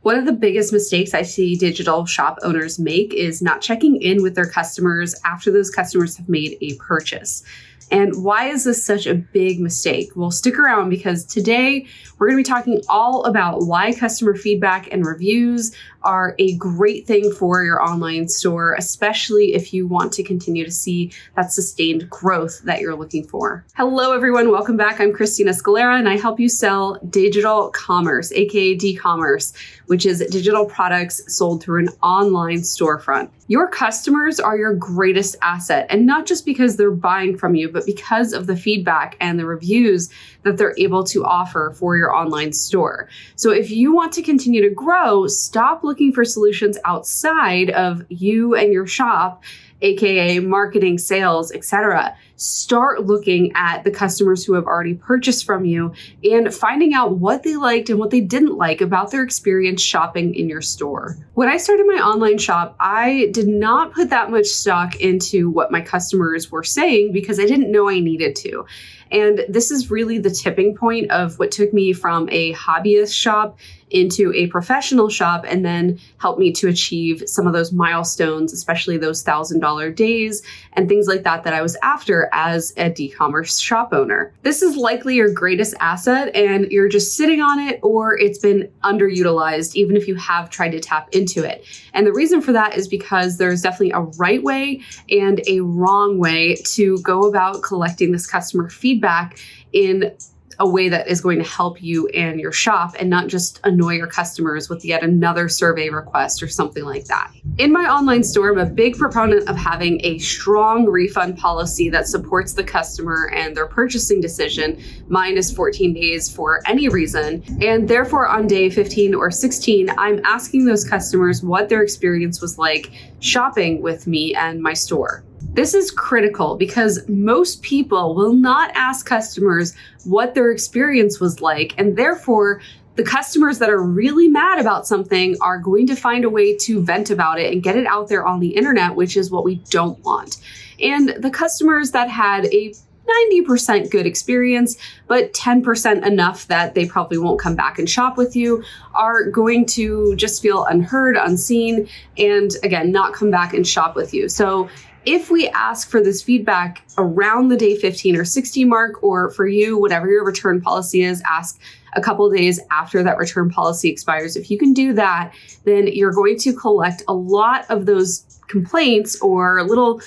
One of the biggest mistakes I see digital shop owners make is not checking in with their customers after those customers have made a purchase. And why is this such a big mistake? Well, stick around because today we're going to be talking all about why customer feedback and reviews are a great thing for your online store, especially if you want to continue to see that sustained growth that you're looking for. Hello, everyone. Welcome back. I'm Christina Scalera, and I help you sell digital commerce, aka d-commerce, which is digital products sold through an online storefront. Your customers are your greatest asset, and not just because they're buying from you, but because of the feedback and the reviews that they're able to offer for your online store. So if you want to continue to grow, stop looking for solutions outside of you and your shop, aka marketing, sales, etc. Start looking at the customers who have already purchased from you and finding out what they liked and what they didn't like about their experience shopping in your store. When I started my online shop, I did not put that much stock into what my customers were saying because I didn't know I needed to. And this is really the tipping point of what took me from a hobbyist shop into a professional shop and then helped me to achieve some of those milestones, especially those $1,000 days and things like that I was after as a d-commerce shop owner. This is likely your greatest asset and you're just sitting on it, or it's been underutilized even if you have tried to tap into it. And the reason for that is because there's definitely a right way and a wrong way to go about collecting this customer feedback in a way that is going to help you and your shop and not just annoy your customers with yet another survey request or something like that. In my online store, I'm a big proponent of having a strong refund policy that supports the customer and their purchasing decision. Mine is 14 days for any reason. And therefore on day 15 or 16, I'm asking those customers what their experience was like shopping with me and my store. This is critical because most people will not ask customers what their experience was like, and therefore the customers that are really mad about something are going to find a way to vent about it and get it out there on the internet, which is what we don't want. And the customers that had a 90% good experience, but 10% enough that they probably won't come back and shop with you are going to just feel unheard, unseen, and again, not come back and shop with you. So if we ask for this feedback around the day 15 or 60 mark, or for you, whatever your return policy is, ask a couple days after that return policy expires. If you can do that, then you're going to collect a lot of those complaints or little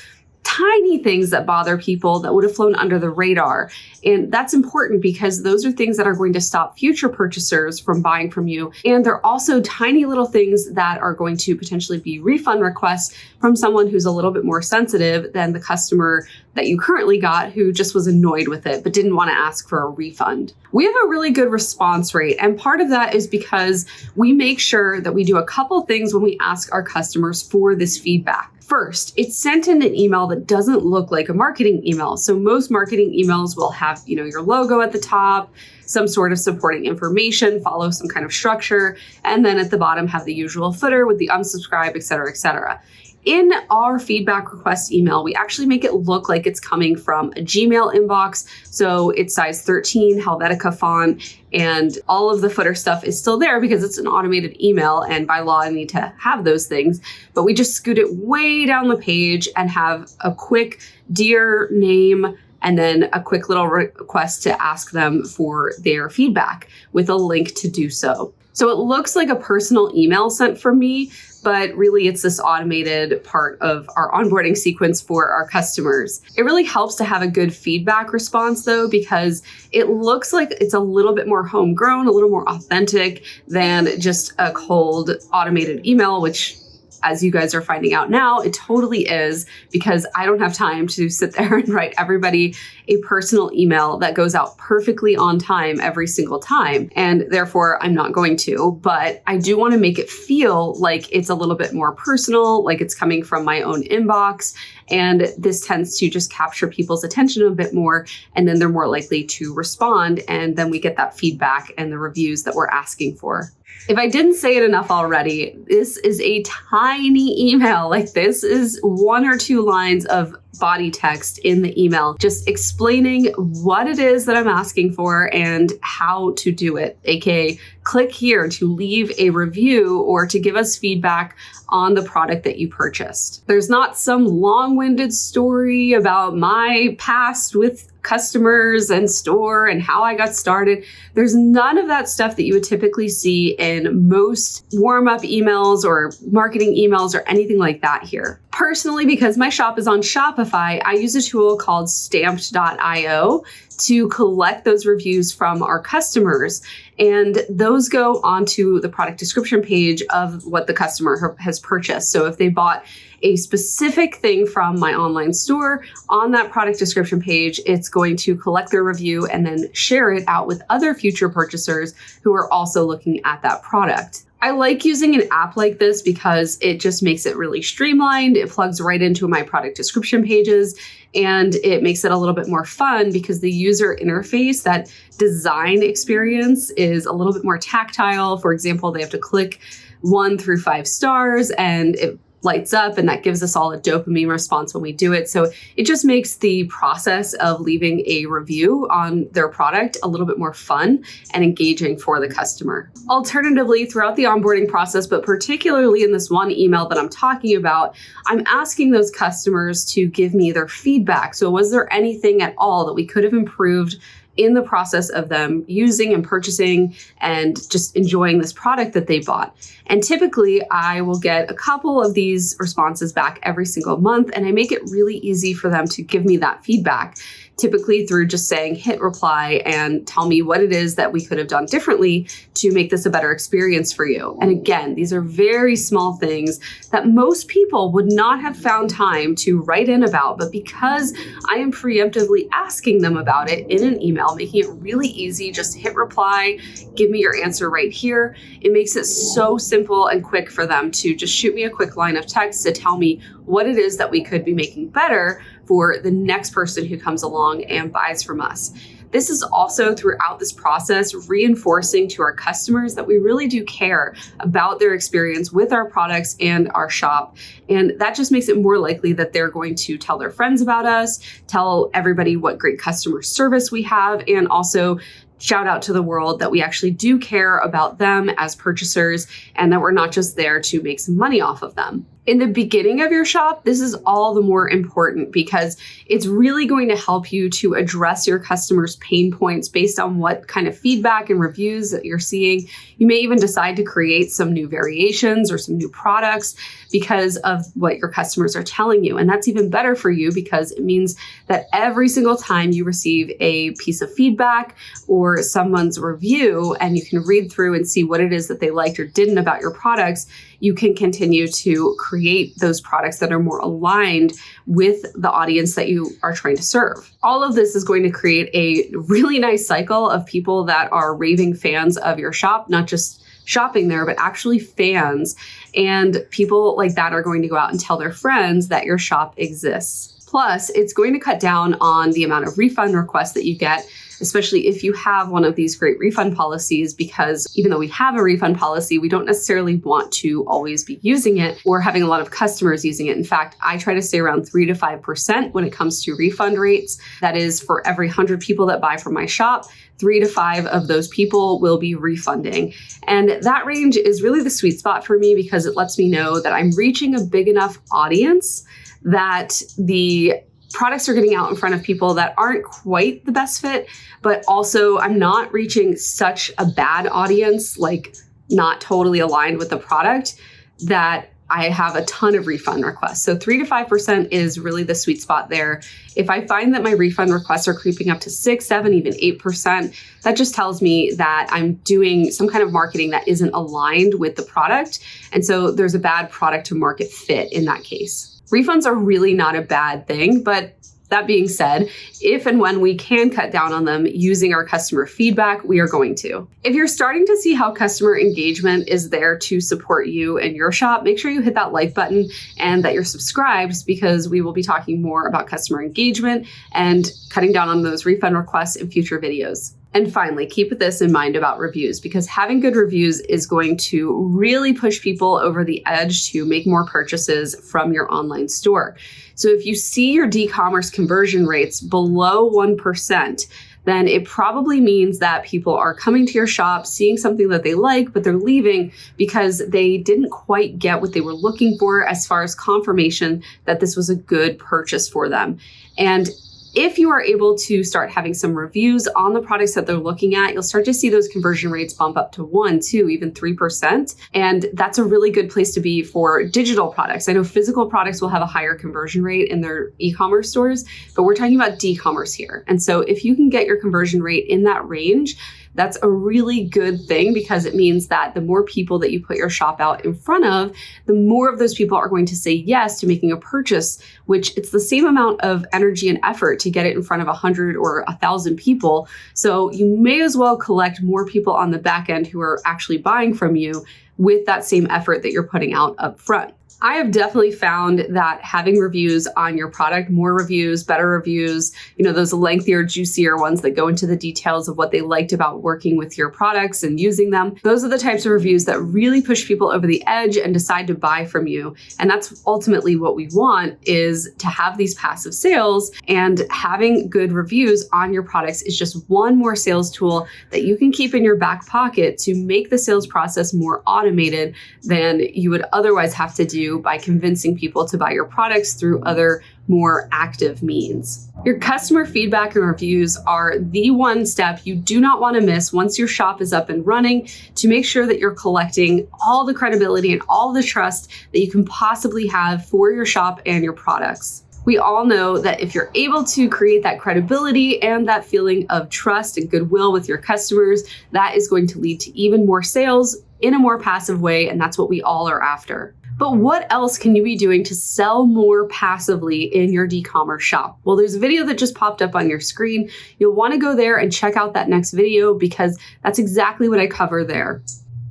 tiny things that bother people that would have flown under the radar. And that's important because those are things that are going to stop future purchasers from buying from you. And they're also tiny little things that are going to potentially be refund requests from someone who's a little bit more sensitive than the customer that you currently got who just was annoyed with it but didn't want to ask for a refund. We have a really good response rate, and part of that is because we make sure that we do a couple things when we ask our customers for this feedback. First, it's sent in an email that doesn't look like a marketing email. So most marketing emails will have, your logo at the top, some sort of supporting information, follow some kind of structure, and then at the bottom have the usual footer with the unsubscribe, et cetera, et cetera. In our feedback request email, we actually make it look like it's coming from a Gmail inbox. So it's size 13, Helvetica font, and all of the footer stuff is still there because it's an automated email, and by law I need to have those things. But we just scoot it way down the page and have a quick dear name and then a quick little request to ask them for their feedback with a link to do so. So it looks like a personal email sent from me, but really it's this automated part of our onboarding sequence for our customers. It really helps to have a good feedback response though, because it looks like it's a little bit more homegrown, a little more authentic than just a cold automated email, which, as you guys are finding out now, it totally is, because I don't have time to sit there and write everybody a personal email that goes out perfectly on time every single time. And therefore I'm not going to, but I do want to make it feel like it's a little bit more personal, like it's coming from my own inbox. And this tends to just capture people's attention a bit more, and then they're more likely to respond. And then we get that feedback and the reviews that we're asking for. If I didn't say it enough already, this is a tiny email. Like, this is 1 or 2 lines of body text in the email, just explaining what it is that I'm asking for and how to do it, aka click here to leave a review or to give us feedback on the product that you purchased. There's not some long-winded story about my past with customers and store and how I got started. There's none of that stuff that you would typically see in most warm-up emails or marketing emails or anything like that here. Personally, because my shop is on Shopify, I use a tool called stamped.io to collect those reviews from our customers. And those go onto the product description page of what the customer has purchased. So if they bought a specific thing from my online store, on that product description page, it's going to collect their review and then share it out with other future purchasers who are also looking at that product. I like using an app like this because it just makes it really streamlined. It plugs right into my product description pages, and it makes it a little bit more fun because the user interface, that design experience, is a little bit more tactile. For example, they have to click 1 through 5 stars and it lights up, and that gives us all a dopamine response when we do it. So it just makes the process of leaving a review on their product a little bit more fun and engaging for the customer. Alternatively, throughout the onboarding process, but particularly in this one email that I'm talking about, I'm asking those customers to give me their feedback. So was there anything at all that we could have improved in the process of them using and purchasing and just enjoying this product that they bought? And typically I will get a couple of these responses back every single month, and I make it really easy for them to give me that feedback, typically through just saying hit reply and tell me what it is that we could have done differently to make this a better experience for you. And again, these are very small things that most people would not have found time to write in about, but because I am preemptively asking them about it in an email, making it really easy, just hit reply, give me your answer right here. It makes it so simple and quick for them to just shoot me a quick line of text to tell me what it is that we could be making better for the next person who comes along and buys from us. This is also, throughout this process, reinforcing to our customers that we really do care about their experience with our products and our shop. And that just makes it more likely that they're going to tell their friends about us, tell everybody what great customer service we have, and also shout out to the world that we actually do care about them as purchasers and that we're not just there to make some money off of them. In the beginning of your shop, this is all the more important because it's really going to help you to address your customers' pain points based on what kind of feedback and reviews that you're seeing. You may even decide to create some new variations or some new products because of what your customers are telling you. And that's even better for you because it means that every single time you receive a piece of feedback or someone's review and you can read through and see what it is that they liked or didn't about your products, you can continue to create those products that are more aligned with the audience that you are trying to serve. All of this is going to create a really nice cycle of people that are raving fans of your shop, not just shopping there, but actually fans. And people like that are going to go out and tell their friends that your shop exists. Plus, it's going to cut down on the amount of refund requests that you get, especially if you have one of these great refund policies, because even though we have a refund policy, we don't necessarily want to always be using it or having a lot of customers using it. In fact, I try to stay around 3 to 5% when it comes to refund rates. That is, for every 100 people that buy from my shop, 3 to 5 of those people will be refunding. And that range is really the sweet spot for me because it lets me know that I'm reaching a big enough audience that the products are getting out in front of people that aren't quite the best fit, but also I'm not reaching such a bad audience, like not totally aligned with the product, that I have a ton of refund requests. So 3 to 5% is really the sweet spot there. If I find that my refund requests are creeping up to 6, 7, even 8%, that just tells me that I'm doing some kind of marketing that isn't aligned with the product. And so there's a bad product to market fit in that case. Refunds are really not a bad thing, but that being said, if and when we can cut down on them using our customer feedback, we are going to. If you're starting to see how customer engagement is there to support you and your shop, make sure you hit that like button and that you're subscribed because we will be talking more about customer engagement and cutting down on those refund requests in future videos. And finally, keep this in mind about reviews, because having good reviews is going to really push people over the edge to make more purchases from your online store. So if you see your e-commerce conversion rates below 1%, then it probably means that people are coming to your shop, seeing something that they like, but they're leaving because they didn't quite get what they were looking for as far as confirmation that this was a good purchase for them. And if you are able to start having some reviews on the products that they're looking at, you'll start to see those conversion rates bump up to 1, 2, even 3%. And that's a really good place to be for digital products. I know physical products will have a higher conversion rate in their e-commerce stores, but we're talking about e-commerce here. And so if you can get your conversion rate in that range, that's a really good thing, because it means that the more people that you put your shop out in front of, the more of those people are going to say yes to making a purchase, which it's the same amount of energy and effort to get it in front of 100 or 1,000 people. So you may as well collect more people on the back end who are actually buying from you with that same effort that you're putting out up front. I have definitely found that having reviews on your product, more reviews, better reviews, those lengthier, juicier ones that go into the details of what they liked about working with your products and using them, those are the types of reviews that really push people over the edge and decide to buy from you. And that's ultimately what we want, is to have these passive sales, and having good reviews on your products is just one more sales tool that you can keep in your back pocket to make the sales process more automated than you would otherwise have to do by convincing people to buy your products through other more active means. Your customer feedback and reviews are the one step you do not want to miss once your shop is up and running, to make sure that you're collecting all the credibility and all the trust that you can possibly have for your shop and your products. We all know that if you're able to create that credibility and that feeling of trust and goodwill with your customers, that is going to lead to even more sales in a more passive way, and that's what we all are after. But what else can you be doing to sell more passively in your e-commerce shop? Well, there's a video that just popped up on your screen. You'll want to go there and check out that next video, because that's exactly what I cover there.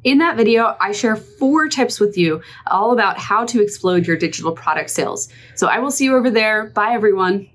In that video, I share 4 tips with you all about how to explode your digital product sales. So I will see you over there. Bye, everyone.